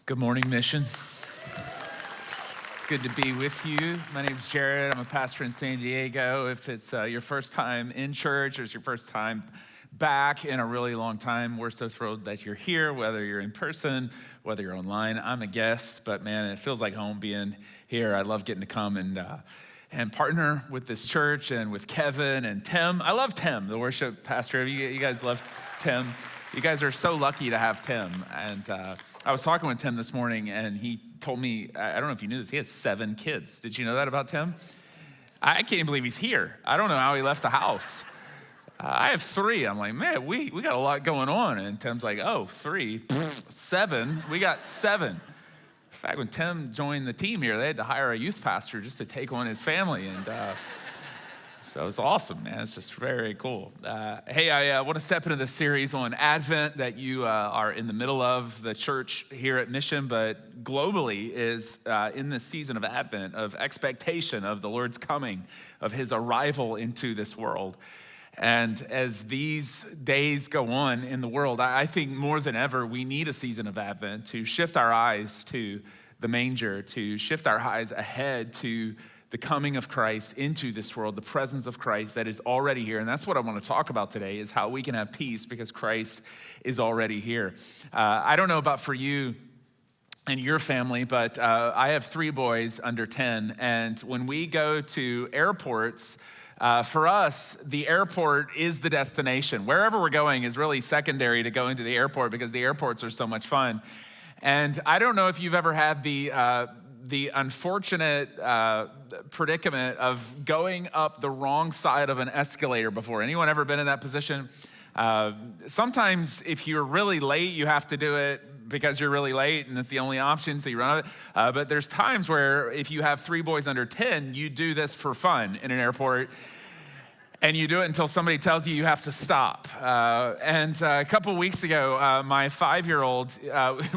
Good morning, Mission. It's good to be with you. My name is Jared. I'm a pastor in San Diego. If it's your first time in church or it's your first time back in a really long time, we're so thrilled that you're here, whether you're in person, whether you're online. I'm a guest, but man, it feels like home being here. I love getting to come and partner with this church and with Kevin and Tim. I love Tim, the worship pastor. You guys love Tim. You guys are so lucky to have Tim. And I was talking with Tim this morning, and he told me, I don't know if you knew this, he has 7 kids. Did you know that about Tim? I can't believe he's here. I don't know how he left the house. I have 3. I'm like, man, we got a lot going on. And Tim's like, oh, 3, 7. We got 7. In fact, when Tim joined the team here, they had to hire a youth pastor just to take on his family. And so it's awesome, man. It's just very cool. Hey, I want to step into this series on Advent that you are in the middle of. The church here at Mission, but globally is in this season of Advent, of expectation of the Lord's coming, of his arrival into this world. And as these days go on in the world, I think more than ever, we need a season of Advent to shift our eyes to the manger, to shift our eyes ahead to the coming of Christ into this world, the presence of Christ that is already here. And that's what I want to talk about today, is how we can have peace because Christ is already here. I don't know about for you and your family, but I have 3 boys under 10. And when we go to airports, for us, the airport is the destination. Wherever we're going is really secondary to going to the airport because the airports are so much fun. And I don't know if you've ever had the unfortunate predicament of going up the wrong side of an escalator before. Anyone ever been in that position? Sometimes if you're really late, you have to do it because you're really late and it's the only option, so you run it. But there's times where if you have 3 boys under 10, you do this for fun in an airport. And you do it until somebody tells you have to stop. And a couple weeks ago, my 5-year-old,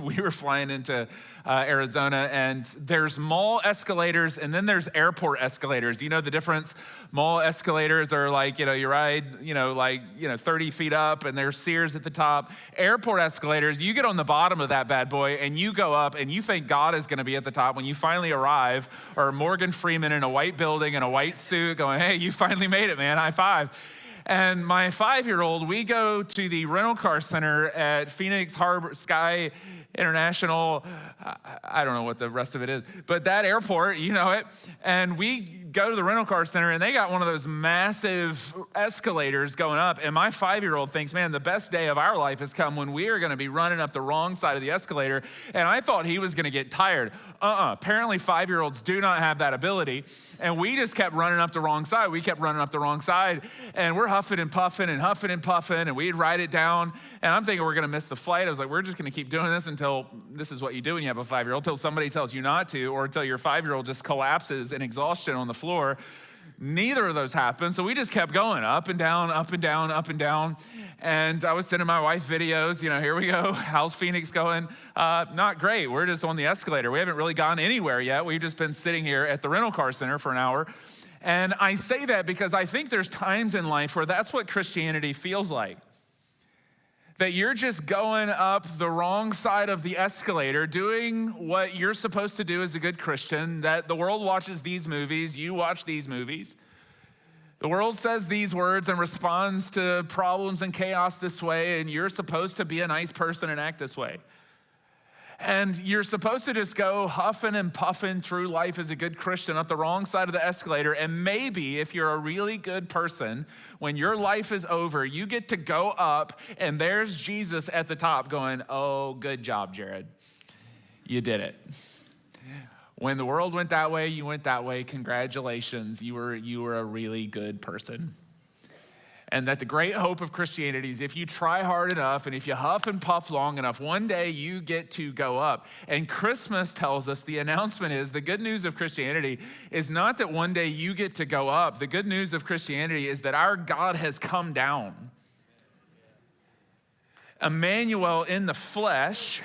we were flying into Arizona, and there's mall escalators, and then there's airport escalators. Do you know the difference? Mall escalators are like, you ride, 30 feet up, and there's Sears at the top. Airport escalators, you get on the bottom of that bad boy, and you go up, and you think God is gonna be at the top when you finally arrive, or Morgan Freeman in a white building in a white suit going, hey, you finally made it, man, high five. And my 5-year-old, we go to the rental car center at Phoenix Harbor Sky International, I don't know what the rest of it is, but that airport, you know it. And we go to the rental car center and they got one of those massive escalators going up. And my 5-year-old thinks, man, the best day of our life has come when we are gonna be running up the wrong side of the escalator. And I thought he was gonna get tired. Apparently 5-year-olds do not have that ability. And we just kept running up the wrong side. We kept running up the wrong side. And we're huffing and puffing and huffing and puffing. And we'd ride it down. And I'm thinking we're gonna miss the flight. I was like, we're just gonna keep doing this until this is what you do when you have a 5-year-old, until somebody tells you not to, or until your 5-year-old just collapses in exhaustion on the floor. Neither of those happened, so we just kept going up and down, up and down, up and down. And I was sending my wife videos, here we go, how's Phoenix going? Not great, we're just on the escalator. We haven't really gone anywhere yet. We've just been sitting here at the rental car center for an hour. And I say that because I think there's times in life where that's what Christianity feels like. That you're just going up the wrong side of the escalator, doing what you're supposed to do as a good Christian, that the world watches these movies, you watch these movies. The world says these words and responds to problems and chaos this way, and you're supposed to be a nice person and act this way. And you're supposed to just go huffing and puffing through life as a good Christian up the wrong side of the escalator. And maybe if you're a really good person, when your life is over, you get to go up and there's Jesus at the top going, oh, good job, Jared. You did it. When the world went that way, you went that way. Congratulations, you were a really good person. And that the great hope of Christianity is if you try hard enough and if you huff and puff long enough, one day you get to go up. And Christmas tells us, the announcement is, the good news of Christianity is not that one day you get to go up. The good news of Christianity is that our God has come down. Emmanuel in the flesh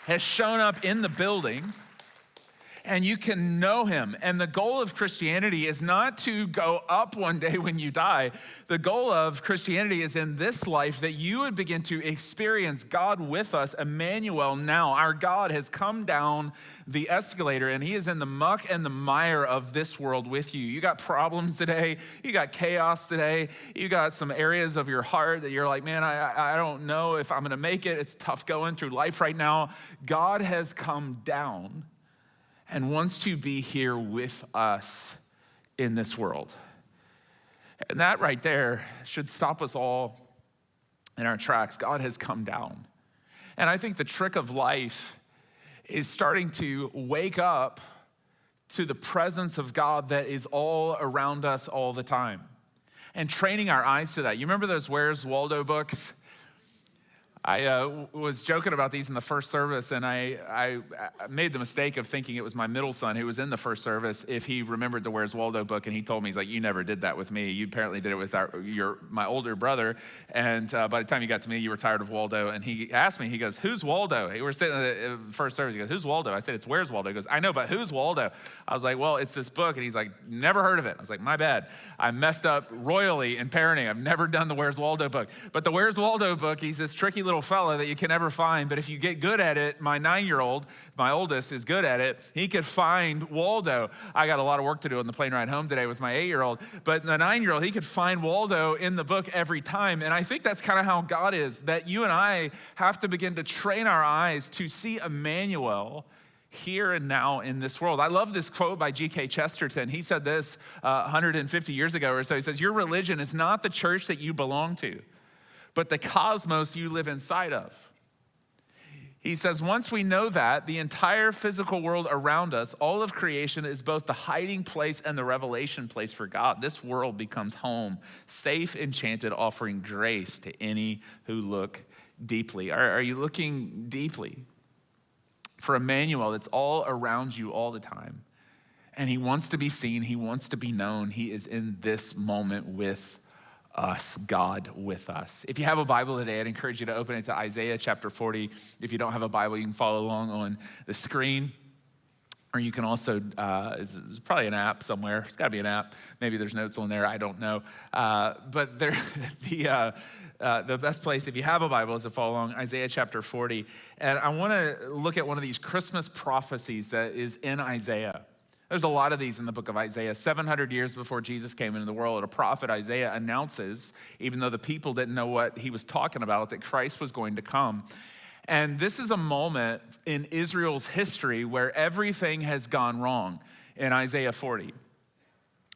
has shown up in the building, and you can know him. And the goal of Christianity is not to go up one day when you die. The goal of Christianity is in this life that you would begin to experience God with us, Emmanuel now. Our God has come down the escalator, and he is in the muck and the mire of this world with you. You got problems today. You got chaos today. You got some areas of your heart that you're like, man, I don't know if I'm going to make it. It's tough going through life right now. God has come down and wants to be here with us in this world. And that right there should stop us all in our tracks. God has come down. And I think the trick of life is starting to wake up to the presence of God that is all around us all the time and training our eyes to that. You remember those Where's Waldo books? I was joking about these in the first service, and I made the mistake of thinking it was my middle son who was in the first service if he remembered the Where's Waldo book, and he told me, he's like, you never did that with me. You apparently did it with my older brother, and by the time you got to me, you were tired of Waldo, and he asked me, he goes, who's Waldo? We were sitting in the first service, he goes, who's Waldo? I said, it's Where's Waldo? He goes, I know, but who's Waldo? I was like, well, it's this book, and he's like, never heard of it. I was like, my bad. I messed up royally in parenting. I've never done the Where's Waldo book. But the Where's Waldo book, he's this tricky little fella that you can never find, but if you get good at it, my 9-year-old, my oldest, is good at it. He could find Waldo. I got a lot of work to do on the plane ride home today with my 8-year-old, but the 9-year-old, he could find Waldo in the book every time. And I think that's kind of how God is, that you and I have to begin to train our eyes to see Emmanuel here and now in this world. I love this quote by G.K. Chesterton. He said this 150 years ago or so. He says, your religion is not the church that you belong to, but the cosmos you live inside of. He says, once we know that, the entire physical world around us, all of creation, is both the hiding place and the revelation place for God. This world becomes home, safe, enchanted, offering grace to any who look deeply. Are you looking deeply for Emmanuel that's all around you all the time? And he wants to be seen. He wants to be known. He is in this moment with us, God with us. If you have a Bible today, I'd encourage you to open it to Isaiah chapter 40. If you don't have a Bible, you can follow along on the screen. Or you can also, there's probably an app somewhere. There's got to be an app. Maybe there's notes on there. I don't know. But the best place, if you have a Bible, is to follow along Isaiah chapter 40. And I want to look at one of these Christmas prophecies that is in Isaiah. There's a lot of these in the book of Isaiah. 700 years before Jesus came into the world, a prophet, Isaiah, announces, even though the people didn't know what he was talking about, that Christ was going to come. And this is a moment in Israel's history where everything has gone wrong in Isaiah 40.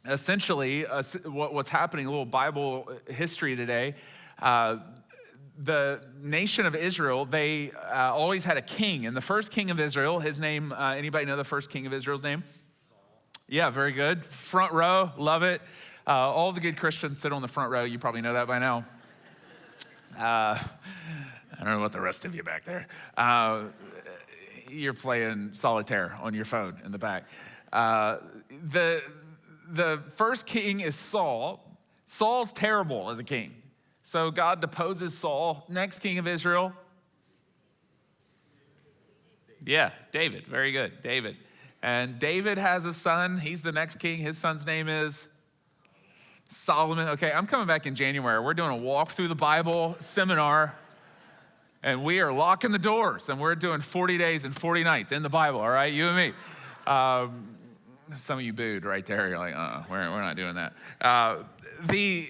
Essentially, what's happening, a little Bible history today, the nation of Israel, they always had a king. And the first king of Israel, his name, anybody know the first king of Israel's name? Yeah, very good. Front row, love it. All the good Christians sit on the front row. You probably know that by now. I don't know about the rest of you back there. You're playing solitaire on your phone in the back. The first king is Saul. Saul's terrible as a king. So God deposes Saul. Next king of Israel. Yeah, David. Very good, David. And David has a son. He's the next king. His son's name is Solomon. Okay, I'm coming back in January. We're doing a walk through the Bible seminar, and we are locking the doors, and we're doing 40 days and 40 nights in the Bible, all right, you and me. Some of you booed right there. You're like, we're not doing that. The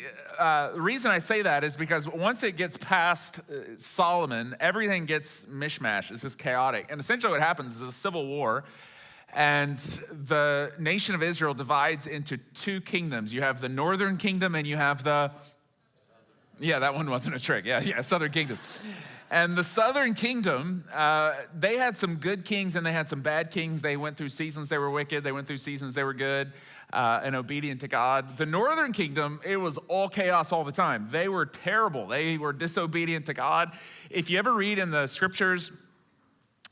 reason I say that is because once it gets past Solomon, everything gets mishmash. It's just chaotic. And essentially what happens is a civil war. And the nation of Israel divides into two kingdoms. You have the northern kingdom and you have yeah, that one wasn't a trick. Yeah, southern kingdom. And the southern kingdom, they had some good kings and they had some bad kings. They went through seasons they were wicked. They went through seasons they were good and obedient to God. The northern kingdom, it was all chaos all the time. They were terrible. They were disobedient to God. If you ever read in the scriptures,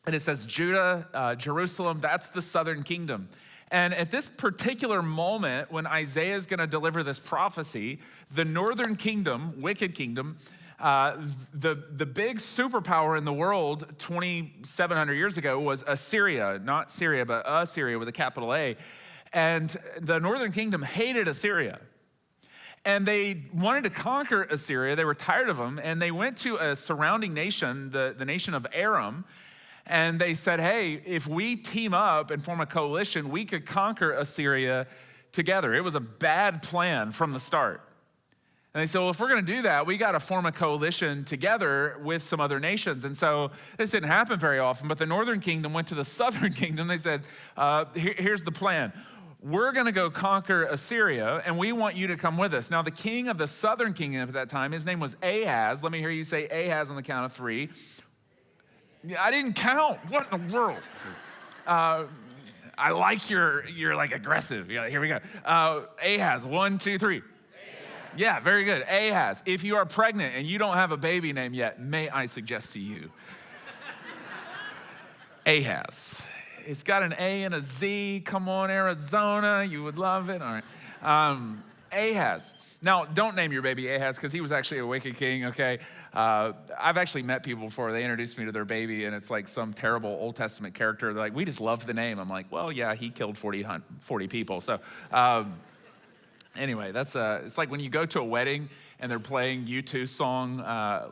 and it says Judah, Jerusalem, that's the southern kingdom. And at this particular moment, when Isaiah is going to deliver this prophecy, the northern kingdom, wicked kingdom, The big superpower in the world 2,700 years ago was Assyria, not Syria, but Assyria with a capital A. And the northern kingdom hated Assyria. And they wanted to conquer Assyria. They were tired of them. And they went to a surrounding nation, the nation of Aram. And they said, hey, if we team up and form a coalition, we could conquer Assyria together. It was a bad plan from the start. And they said, well, if we're going to do that, we got to form a coalition together with some other nations. And so this didn't happen very often. But the northern kingdom went to the southern kingdom. They said, here's the plan. We're going to go conquer Assyria, and we want you to come with us. Now, the king of the southern kingdom at that time, his name was Ahaz. Let me hear you say Ahaz on the count of three. I didn't count. What in the world? I like you're like aggressive. Yeah, here we go. Ahaz, 1, 2, 3. Ahaz. Yeah, very good. Ahaz, if you are pregnant and you don't have a baby name yet, may I suggest to you, Ahaz. It's got an A and a Z. Come on, Arizona. You would love it. All right. Ahaz. Now, don't name your baby Ahaz because he was actually a wicked king, okay? I've actually met people before. They introduced me to their baby, and it's like some terrible Old Testament character. They're like, we just love the name. I'm like, well, yeah, he killed 40 people. So anyway, it's like when you go to a wedding and they're playing U2 song,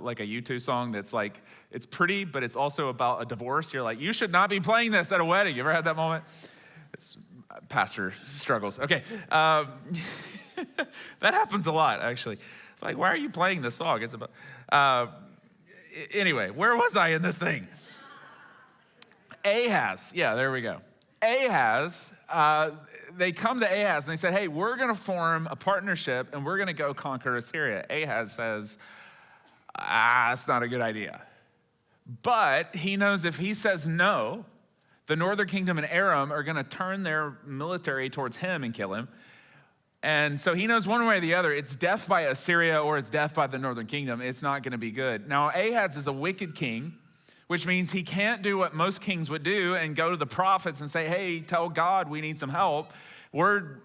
like a U2 song that's like, it's pretty, but it's also about a divorce. You're like, you should not be playing this at a wedding. You ever had that moment? It's pastor struggles. Okay. That happens a lot, actually. Like, why are you playing this song? It's about, anyway, where was I in this thing? Ahaz. Yeah, there we go. Ahaz, they come to Ahaz and they said, hey, we're going to form a partnership and we're going to go conquer Assyria. Ahaz says, it's not a good idea. But he knows if he says no, the northern kingdom and Aram are going to turn their military towards him and kill him. And so he knows one way or the other, it's death by Assyria or it's death by the northern kingdom. It's not going to be good. Now, Ahaz is a wicked king, which means he can't do what most kings would do and go to the prophets and say, hey, tell God we need some help.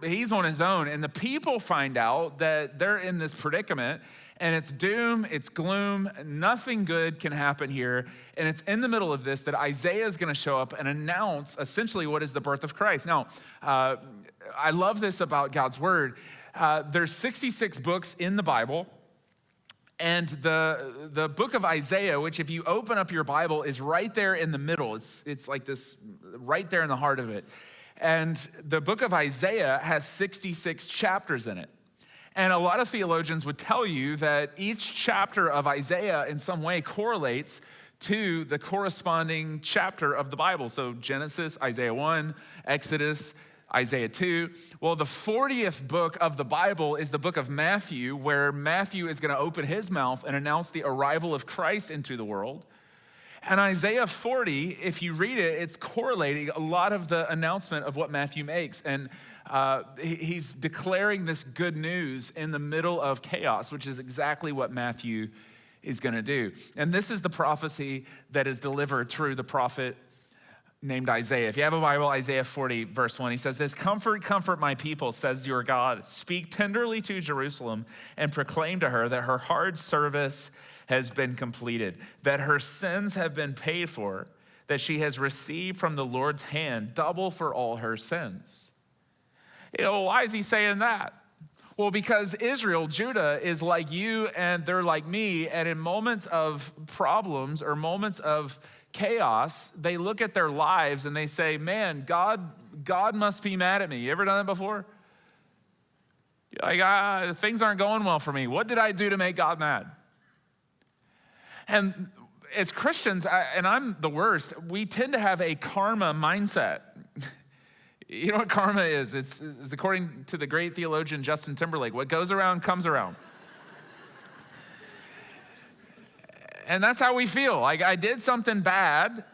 He's on his own. And the people find out that they're in this predicament and it's doom, it's gloom, nothing good can happen here. And it's in the middle of this that Isaiah is going to show up and announce essentially what is the birth of Christ. Now, I love this about God's word. There's 66 books in the Bible. And the book of Isaiah, which if you open up your Bible is right there in the middle. It's like this, right there in the heart of it. And the book of Isaiah has 66 chapters in it. And a lot of theologians would tell you that each chapter of Isaiah in some way correlates to the corresponding chapter of the Bible. So Genesis, Isaiah 1, Exodus, Isaiah 2. Well, the 40th book of the Bible is the book of Matthew, where Matthew is going to open his mouth and announce the arrival of Christ into the world. And Isaiah 40, if you read it, it's correlating a lot of the announcement of what Matthew makes. And he's declaring this good news in the middle of chaos, which is exactly what Matthew is going to do. And this is the prophecy that is delivered through the prophet named Isaiah. If you have a Bible, Isaiah 40, verse 1, he says this, comfort, comfort my people, says your God. Speak tenderly to Jerusalem and proclaim to her that her hard service has been completed, that her sins have been paid for, that she has received from the Lord's hand double for all her sins. Why is he saying that? Well, because Israel, Judah, is like you and they're like me, and in moments of problems or moments of chaos, they look at their lives and they say, man, God must be mad at me. You ever done that before? Like, things aren't going well for me. What did I do to make God mad? And as Christians, and I'm the worst, we tend to have a karma mindset. You know what karma is? It's according to the great theologian Justin Timberlake, what goes around comes around. And that's how we feel. Like, I did something bad,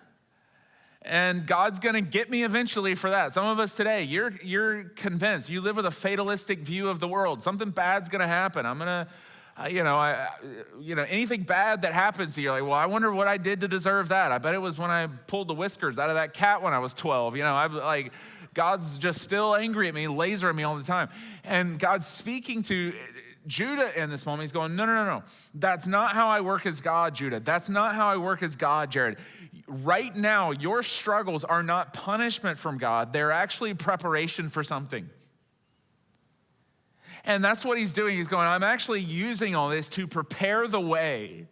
and God's gonna get me eventually for that. Some of us today, you're convinced. You live with a fatalistic view of the world. Something bad's gonna happen. I'm gonna, anything bad that happens to you, like, well, I wonder what I did to deserve that. I bet it was when I pulled the whiskers out of that cat when I was 12. I'm like, God's just still angry at me, laser at me all the time. And God's speaking to Judah in this moment, he's going, no. That's not how I work as God, Judah. That's not how I work as God, Jared. Right now, your struggles are not punishment from God. They're actually preparation for something. And that's what he's doing. He's going, I'm actually using all this to prepare the way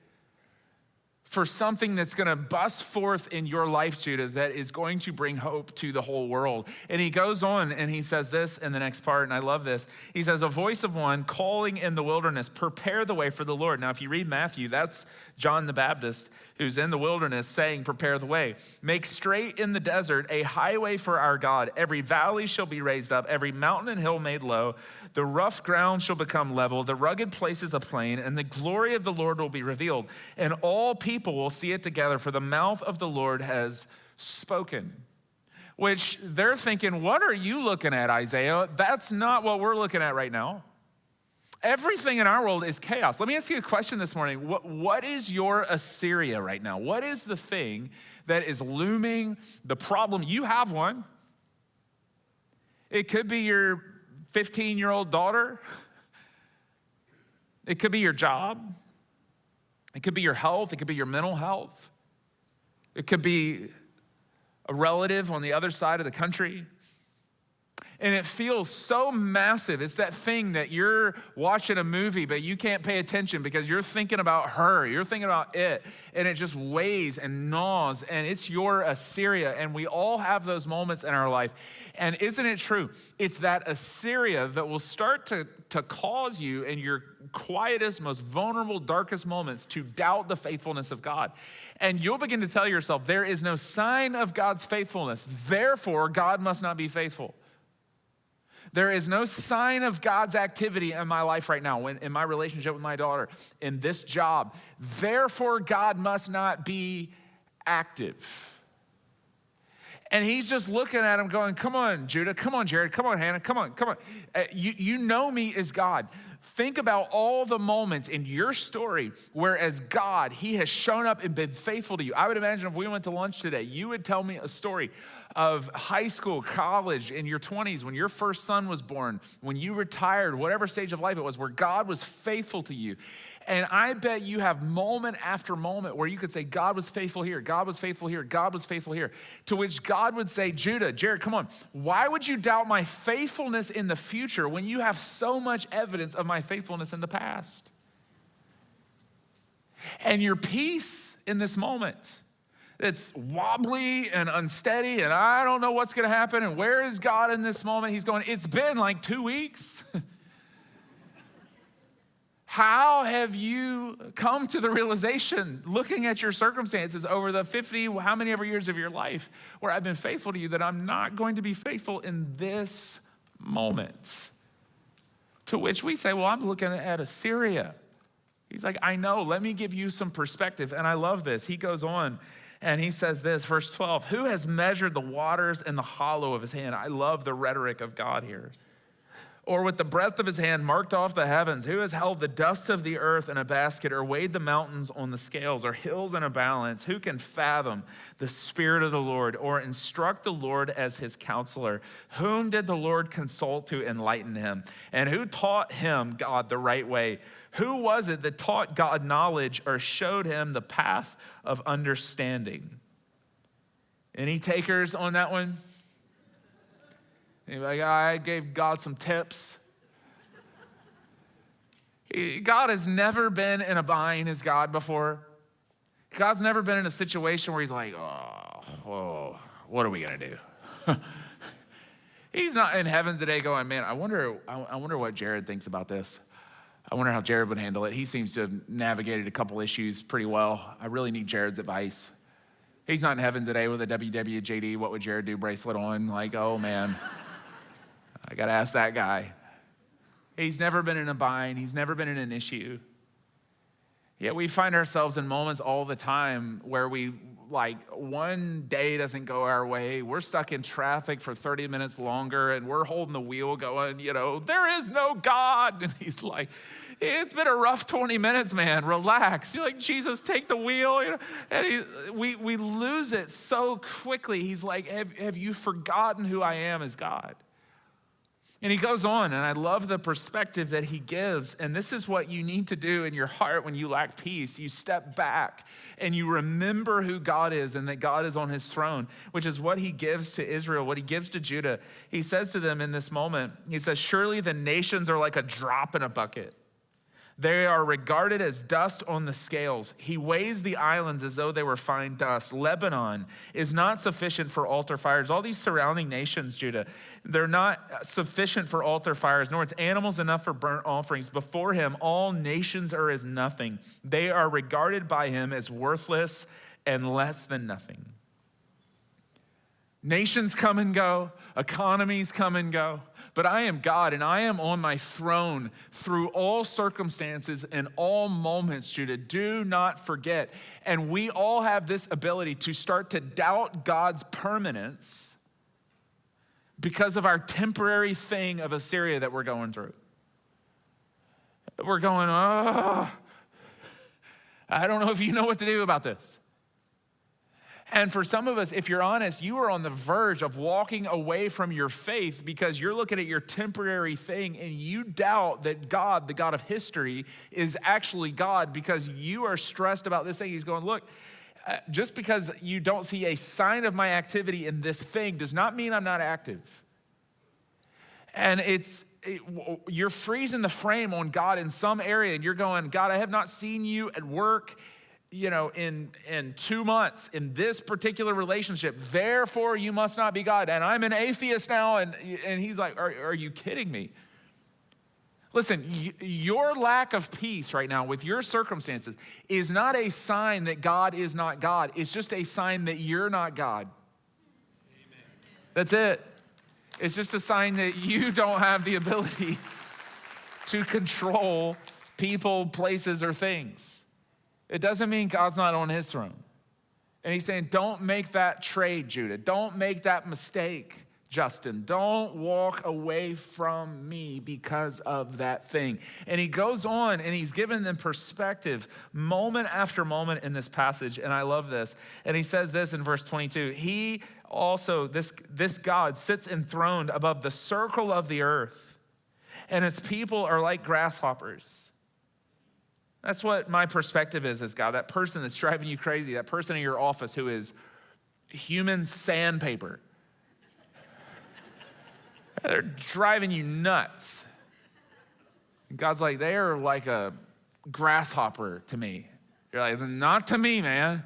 for something that's going to bust forth in your life, Judah, that is going to bring hope to the whole world. And he goes on and he says this in the next part, and I love this. He says, a voice of one calling in the wilderness, prepare the way for the Lord. Now, if you read Matthew, that's John the Baptist who's in the wilderness saying, prepare the way. Make straight in the desert a highway for our God. Every valley shall be raised up, every mountain and hill made low. The rough ground shall become level, the rugged places a plain, and the glory of the Lord will be revealed. And all people will see it together, for the mouth of the Lord has spoken. Which they're thinking, what are you looking at, Isaiah? That's not what we're looking at right now. Everything in our world is chaos. Let me ask you a question this morning. What is your Assyria right now? What is the thing that is looming, the problem? You have one. It could be your 15-year-old daughter. It could be your job. It could be your health. It could be your mental health. It could be a relative on the other side of the country. And it feels so massive. It's that thing that you're watching a movie, but you can't pay attention because you're thinking about her. You're thinking about it. And it just weighs and gnaws. And it's your Assyria. And we all have those moments in our life. And isn't it true? It's that Assyria that will start to cause you in your quietest, most vulnerable, darkest moments to doubt the faithfulness of God. And you'll begin to tell yourself, there is no sign of God's faithfulness. Therefore, God must not be faithful. There is no sign of God's activity in my life right now, in my relationship with my daughter, in this job. Therefore, God must not be active. And he's just looking at him going, come on, Judah, come on, Jared, come on, Hannah, come on. You know me as God. Think about all the moments in your story where as God, he has shown up and been faithful to you. I would imagine if we went to lunch today, you would tell me a story of high school, college, in your 20s, when your first son was born, when you retired, whatever stage of life it was, where God was faithful to you. And I bet you have moment after moment where you could say, God was faithful here, God was faithful here, God was faithful here. To which God would say, Judah, Jared, come on. Why would you doubt my faithfulness in the future when you have so much evidence of my faithfulness in the past? And your peace in this moment, it's wobbly and unsteady, and I don't know what's going to happen, and where is God in this moment? He's going, it's been like 2 weeks. How have you come to the realization, looking at your circumstances over the 50, how many ever years of your life, where I've been faithful to you, that I'm not going to be faithful in this moment? To which we say, well, I'm looking at Assyria. He's like, I know, let me give you some perspective. And I love this. He goes on and he says this, verse 12, who has measured the waters in the hollow of his hand? I love the rhetoric of God here. Or with the breadth of his hand marked off the heavens? Who has held the dust of the earth in a basket, or weighed the mountains on the scales, or hills in a balance? Who can fathom the Spirit of the Lord, or instruct the Lord as his counselor? Whom did the Lord consult to enlighten him? And who taught him, God, the right way? Who was it that taught God knowledge, or showed him the path of understanding? Any takers on that one? Anybody, I gave God some tips. God has never been in a bind as God before. God's never been in a situation where he's like, oh, what are we going to do? He's not in heaven today going, man, I wonder what Jared thinks about this. I wonder how Jared would handle it. He seems to have navigated a couple issues pretty well. I really need Jared's advice. He's not in heaven today with a WWJD, what would Jared do bracelet on? Like, oh man, I got to ask that guy. He's never been in a bind. He's never been in an issue. Yet we find ourselves in moments all the time where we, like, one day doesn't go our way. We're stuck in traffic for 30 minutes longer, and we're holding the wheel going, there is no God. And he's like, it's been a rough 20 minutes, man. Relax. You're like, Jesus, take the wheel. And we lose it so quickly. He's like, have you forgotten who I am as God? And he goes on, and I love the perspective that he gives. And this is what you need to do in your heart when you lack peace. You step back and you remember who God is and that God is on his throne, which is what he gives to Israel, what he gives to Judah. He says to them in this moment, he says, surely the nations are like a drop in a bucket. They are regarded as dust on the scales. He weighs the islands as though they were fine dust. Lebanon is not sufficient for altar fires. All these surrounding nations, Judah, they're not sufficient for altar fires, nor its animals enough for burnt offerings. Before him, all nations are as nothing. They are regarded by him as worthless and less than nothing. Nations come and go, economies come and go, but I am God and I am on my throne through all circumstances and all moments, Judah. Do not forget. And we all have this ability to start to doubt God's permanence because of our temporary thing of Assyria that we're going through. We're going, oh, I don't know if you know what to do about this. And for some of us, if you're honest, you are on the verge of walking away from your faith because you're looking at your temporary thing and you doubt that God, the God of history, is actually God because you are stressed about this thing. He's going, look, just because you don't see a sign of my activity in this thing does not mean I'm not active. And you're freezing the frame on God in some area and you're going, God, I have not seen you at work in 2 months in this particular relationship, therefore you must not be God. And I'm an atheist now. And he's like, are you kidding me? Listen, your lack of peace right now with your circumstances is not a sign that God is not God. It's just a sign that you're not God. Amen. That's it. It's just a sign that you don't have the ability to control people, places, or things. It doesn't mean God's not on his throne. And he's saying, don't make that trade, Judah. Don't make that mistake, Justin. Don't walk away from me because of that thing. And he goes on and he's given them perspective moment after moment in this passage. And I love this. And he says this in verse 22. He also, this God sits enthroned above the circle of the earth, and his people are like grasshoppers. That's what my perspective is as God, that person that's driving you crazy, that person in your office who is human sandpaper. They're driving you nuts. And God's like, they are like a grasshopper to me. You're like, not to me, man.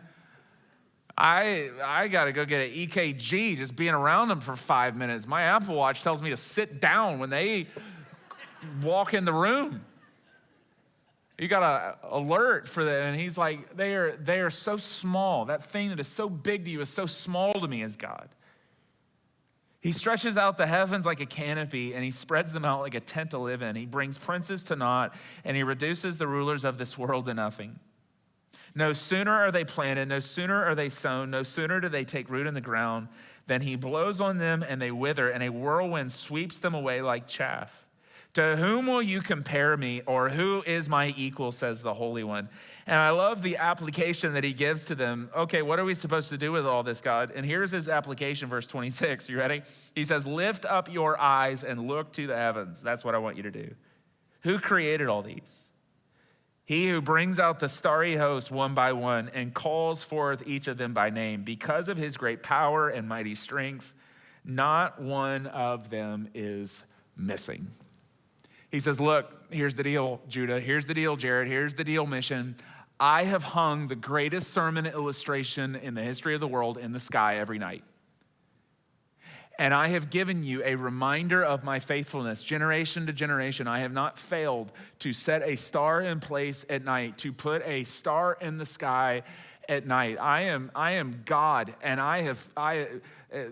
I got to go get an EKG just being around them for 5 minutes. My Apple Watch tells me to sit down when they walk in the room. You got an alert for them, and he's like, they are so small. That thing that is so big to you is so small to me as God. He stretches out the heavens like a canopy, and he spreads them out like a tent to live in. He brings princes to naught, and he reduces the rulers of this world to nothing. No sooner are they planted, no sooner are they sown, no sooner do they take root in the ground, than he blows on them and they wither, and a whirlwind sweeps them away like chaff. To whom will you compare me, or who is my equal, says the Holy One. And I love the application that he gives to them. Okay, what are we supposed to do with all this, God? And here's his application, verse 26. You ready? He says, lift up your eyes and look to the heavens. That's what I want you to do. Who created all these? He who brings out the starry host one by one and calls forth each of them by name. Because of his great power and mighty strength, not one of them is missing. He says, look, here's the deal, Judah. Here's the deal, Jared. Here's the deal, Mission. I have hung the greatest sermon illustration in the history of the world in the sky every night. And I have given you a reminder of my faithfulness. Generation to generation, I have not failed to set a star in place at night, to put a star in the sky at night. I am God, and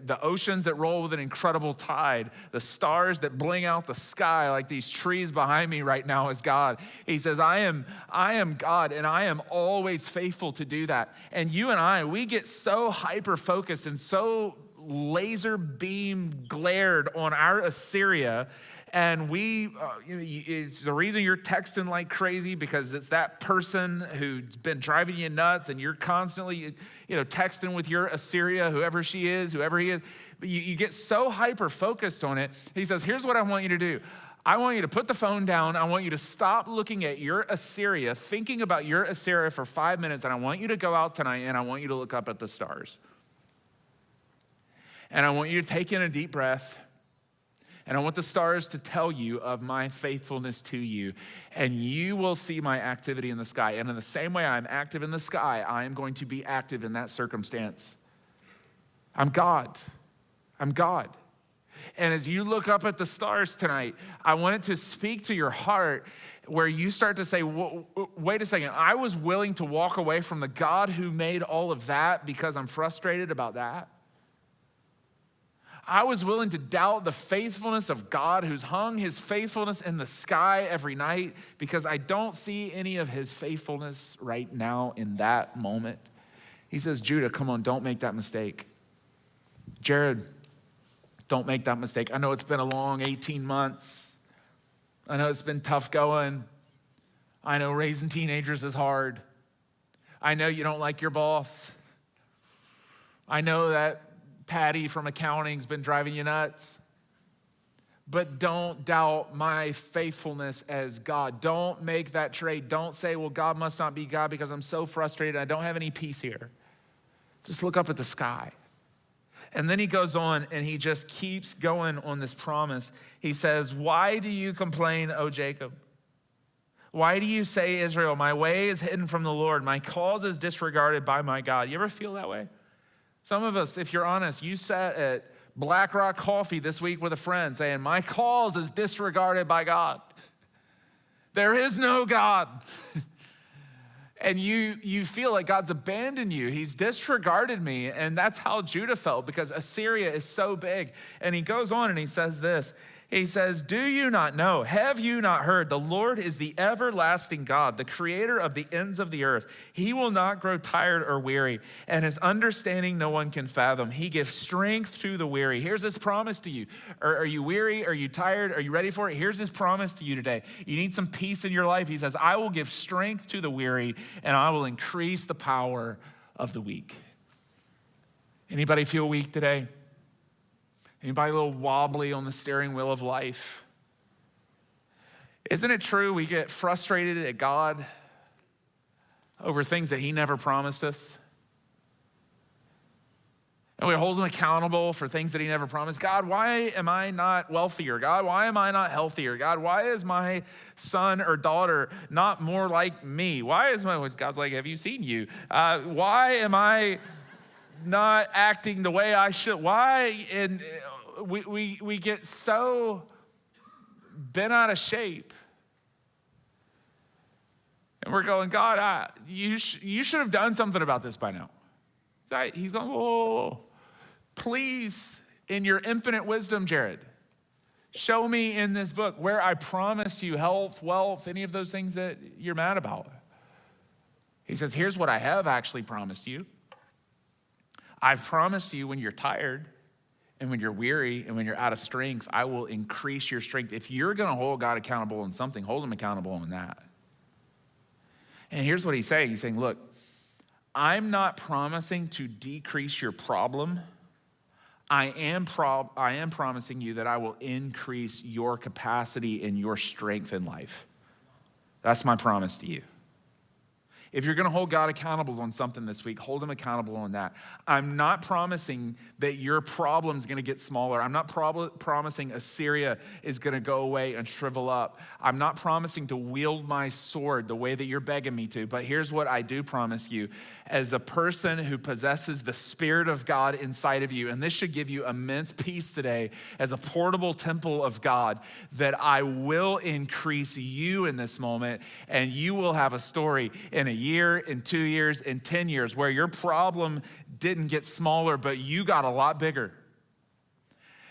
the oceans that roll with an incredible tide, the stars that bling out the sky like these trees behind me right now is God. He says, I am God, and I am always faithful to do that. And you and I, we get so hyper-focused and so laser beam glared on our Assyria. And it's the reason you're texting like crazy, because it's that person who's been driving you nuts, and you're constantly, texting with your Assyria, whoever she is, whoever he is. But you get so hyper focused on it. He says, here's what I want you to do. I want you to put the phone down. I want you to stop looking at your Assyria, thinking about your Assyria for 5 minutes, and I want you to go out tonight, and I want you to look up at the stars. And I want you to take in a deep breath. And I want the stars to tell you of my faithfulness to you. And you will see my activity in the sky. And in the same way I'm active in the sky, I am going to be active in that circumstance. I'm God. I'm God. And as you look up at the stars tonight, I want it to speak to your heart, where you start to say, wait a second, I was willing to walk away from the God who made all of that because I'm frustrated about that. I was willing to doubt the faithfulness of God, who's hung his faithfulness in the sky every night, because I don't see any of his faithfulness right now in that moment. He says, Judah, come on, don't make that mistake. Jared, don't make that mistake. I know it's been a long 18 months. I know it's been tough going. I know raising teenagers is hard. I know you don't like your boss. I know that Patty from accounting's been driving you nuts. But don't doubt my faithfulness as God. Don't make that trade. Don't say, well, God must not be God because I'm so frustrated. I don't have any peace here. Just look up at the sky. And then he goes on and he just keeps going on this promise. He says, why do you complain, O Jacob? Why do you say, Israel, my way is hidden from the Lord. My cause is disregarded by my God. You ever feel that way? Some of us, if you're honest, you sat at Black Rock Coffee this week with a friend saying, my cause is disregarded by God. There is no God. And you feel like God's abandoned you. He's disregarded me. And that's how Judah felt, because Assyria is so big. And he goes on and he says this. He says, do you not know? Have you not heard? The Lord is the everlasting God, the creator of the ends of the earth. He will not grow tired or weary, and his understanding no one can fathom. He gives strength to the weary. Here's his promise to you. Are you weary? Are you tired? Are you ready for it? Here's his promise to you today. You need some peace in your life. He says, I will give strength to the weary, and I will increase the power of the weak. Anybody feel weak today? Anybody a little wobbly on the steering wheel of life? Isn't it true we get frustrated at God over things that he never promised us? And we hold him accountable for things that he never promised. God, why am I not wealthier? God, why am I not healthier? God, why is my son or daughter not more like me? God's like, have you seen you? Why am I not acting the way I should? Why? And we get so bent out of shape. And we're going, God, you should have done something about this by now. He's going, whoa, please, in your infinite wisdom, Jared, show me in this book where I promised you health, wealth, any of those things that you're mad about. He says, here's what I have actually promised you. I've promised you when you're tired and when you're weary and when you're out of strength, I will increase your strength. If you're going to hold God accountable on something, hold him accountable on that. And here's what he's saying. He's saying, look, I'm not promising to decrease your problem. I am promising you that I will increase your capacity and your strength in life. That's my promise to you. If you're going to hold God accountable on something this week, hold him accountable on that. I'm not promising that your problem's going to get smaller. I'm not promising Assyria is going to go away and shrivel up. I'm not promising to wield my sword the way that you're begging me to. But here's what I do promise you. As a person who possesses the Spirit of God inside of you, and this should give you immense peace today, as a portable temple of God, that I will increase you in this moment, and you will have a story in a year, in 2 years, in 10 years, where your problem didn't get smaller, but you got a lot bigger.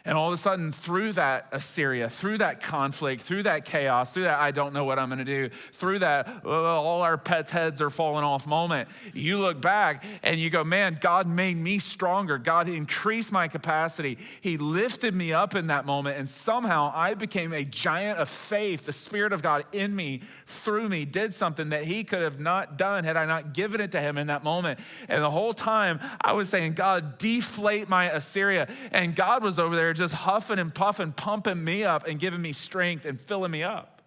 And all of a sudden, through that Assyria, through that conflict, through that chaos, through that I don't know what I'm gonna do, through that all our pets' heads are falling off moment, you look back and you go, man, God made me stronger. God increased my capacity. He lifted me up in that moment, and somehow I became a giant of faith. The Spirit of God in me, through me, did something that he could have not done had I not given it to him in that moment. And the whole time I was saying, God, deflate my Assyria. And God was over there just huffing and puffing, pumping me up and giving me strength and filling me up.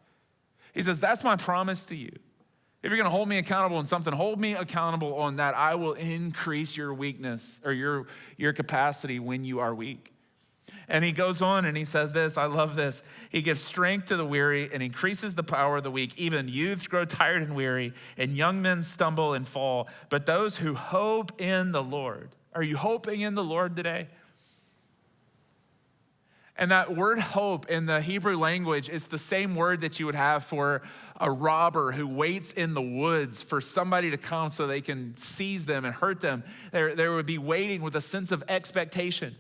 He says, that's my promise to you. If you're gonna hold me accountable in something, hold me accountable on that. I will increase your weakness or your capacity when you are weak. And he goes on and he says this, I love this. He gives strength to the weary and increases the power of the weak. Even youths grow tired and weary, and young men stumble and fall. But those who hope in the Lord, are you hoping in the Lord today? And that word hope in the Hebrew language is the same word that you would have for a robber who waits in the woods for somebody to come so they can seize them and hurt them. They would be waiting with a sense of expectation,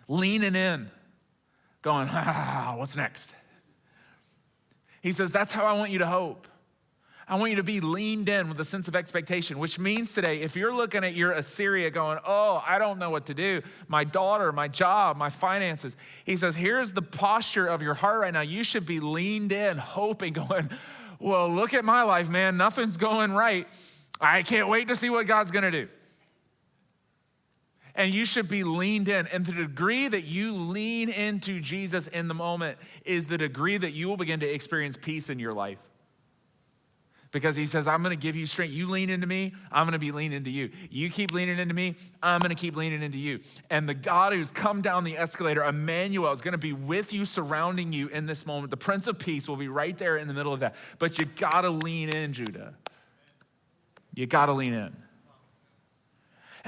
leaning in, going, what's next? He says, that's how I want you to hope. I want you to be leaned in with a sense of expectation, which means today, if you're looking at your Assyria going, oh, I don't know what to do, my daughter, my job, my finances, he says, here's the posture of your heart right now. You should be leaned in, hoping, going, well, look at my life, man. Nothing's going right. I can't wait to see what God's gonna do. And you should be leaned in. And the degree that you lean into Jesus in the moment is the degree that you will begin to experience peace in your life. Because he says, I'm gonna give you strength. You lean into me, I'm gonna be leaning into you. You keep leaning into me, I'm gonna keep leaning into you. And the God who's come down the escalator, Emmanuel, is gonna be with you, surrounding you in this moment. The Prince of Peace will be right there in the middle of that. But you gotta lean in, Judah. You gotta lean in.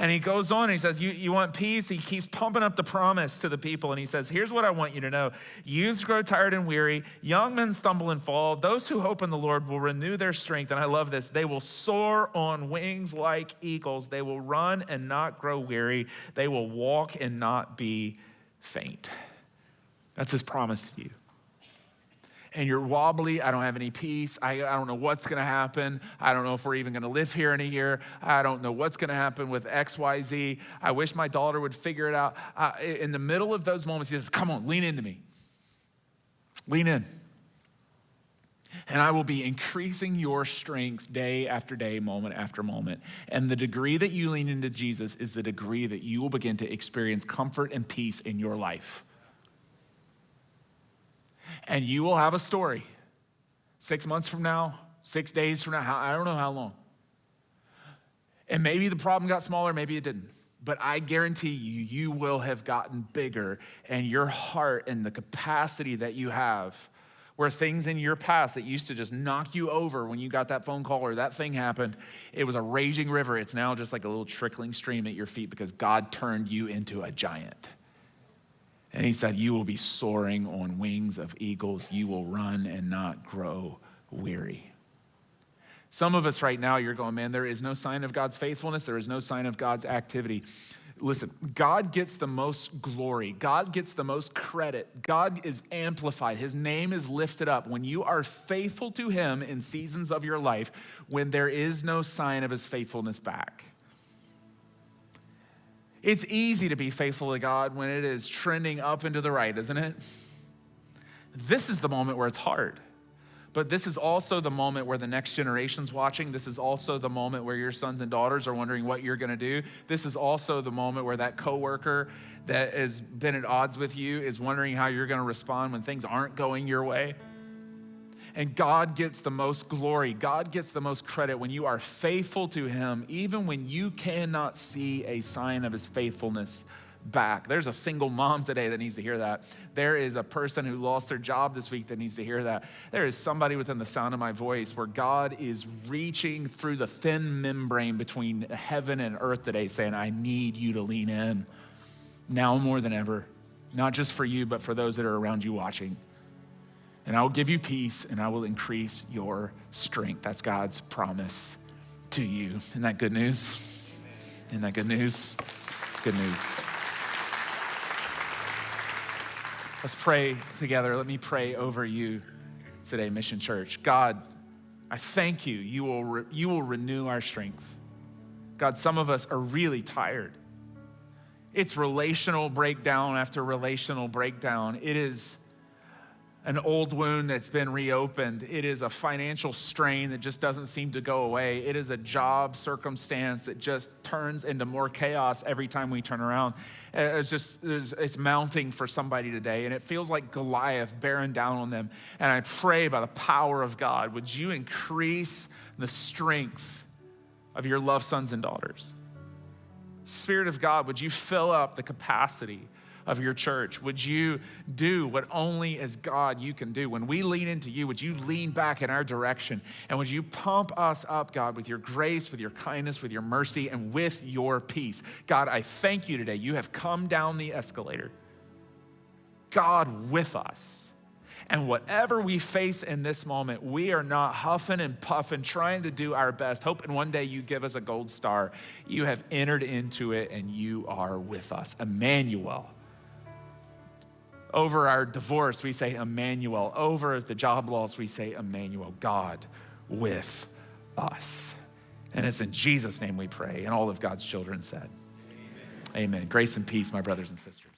And he goes on and he says, you want peace? He keeps pumping up the promise to the people. And he says, here's what I want you to know. Youths grow tired and weary. Young men stumble and fall. Those who hope in the Lord will renew their strength. And I love this. They will soar on wings like eagles. They will run and not grow weary. They will walk and not be faint. That's his promise to you. And you're wobbly, I don't have any peace, I don't know what's gonna happen, I don't know if we're even gonna live here in a year, I don't know what's gonna happen with XYZ, I wish my daughter would figure it out. In the middle of those moments, he says, come on, lean into me. Lean in. And I will be increasing your strength day after day, moment after moment. And the degree that you lean into Jesus is the degree that you will begin to experience comfort and peace in your life. And you will have a story 6 months from now, 6 days from now, I don't know how long. And maybe the problem got smaller, maybe it didn't. But I guarantee you, you will have gotten bigger, and your heart and the capacity that you have, where things in your past that used to just knock you over when you got that phone call or that thing happened, it was a raging river. It's now just like a little trickling stream at your feet because God turned you into a giant. And he said, you will be soaring on wings of eagles. You will run and not grow weary. Some of us right now, you're going, man, there is no sign of God's faithfulness. There is no sign of God's activity. Listen, God gets the most glory. God gets the most credit. God is amplified. His name is lifted up when you are faithful to him in seasons of your life when there is no sign of his faithfulness back. It's easy to be faithful to God when it is trending up and to the right, isn't it? This is the moment where it's hard. But this is also the moment where the next generation's watching. This is also the moment where your sons and daughters are wondering what you're gonna do. This is also the moment where that coworker that has been at odds with you is wondering how you're gonna respond when things aren't going your way. And God gets the most glory. God gets the most credit when you are faithful to him, even when you cannot see a sign of his faithfulness back. There's a single mom today that needs to hear that. There is a person who lost their job this week that needs to hear that. There is somebody within the sound of my voice where God is reaching through the thin membrane between heaven and earth today saying, I need you to lean in now more than ever, not just for you, but for those that are around you watching. And I will give you peace and I will increase your strength. That's God's promise to you. Isn't that good news? Isn't that good news? It's good news. Let's pray together. Let me pray over you today, Mission Church. God, I thank you. You will renew our strength. God, some of us are really tired. It's relational breakdown after relational breakdown. It is an old wound that's been reopened. It is a financial strain that just doesn't seem to go away. It is a job circumstance that just turns into more chaos every time we turn around. It's mounting for somebody today, and it feels like Goliath bearing down on them. And I pray by the power of God, would you increase the strength of your loved sons and daughters? Spirit of God, would you fill up the capacity of your church? Would you do what only as God you can do? When we lean into you, would you lean back in our direction? And would you pump us up, God, with your grace, with your kindness, with your mercy, and with your peace? God, I thank you today. You have come down the escalator. God with us. And whatever we face in this moment, we are not huffing and puffing, trying to do our best, hoping one day you give us a gold star. You have entered into it, and you are with us. Emmanuel. Over our divorce, we say Emmanuel. Over the job loss, we say Emmanuel, God with us. And it's in Jesus' name we pray. And all of God's children said, amen. Amen. Grace and peace, my brothers and sisters.